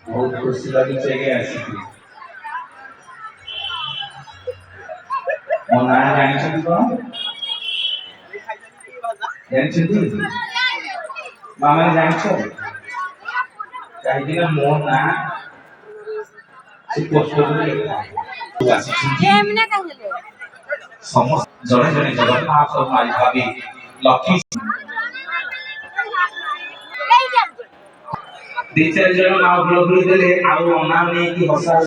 बहुत खुशी लगी चाहिए ऐसी ମୋ ନାଁ ଜାଣିଛନ୍ତି କଣ? ଜାଣିଛନ୍ତି? ମାମାନେ ଜାଣିଛ? କାହିଁକି ନା ମୋ ନାଁ ସେ ପୋଷ୍ଟରରେ ସମସ୍ତ ଜଣେ ଜଣେ ଜଗନ୍ନାଥ ମାଇ ଭାବି ଲକ୍ଷ୍ମୀ ଦି ଚାରି ଜଣ ନାଁ ବୁଲ ବୁଲି ଦେଲେ ଆଉ ଅନା ନେଇକି ହସା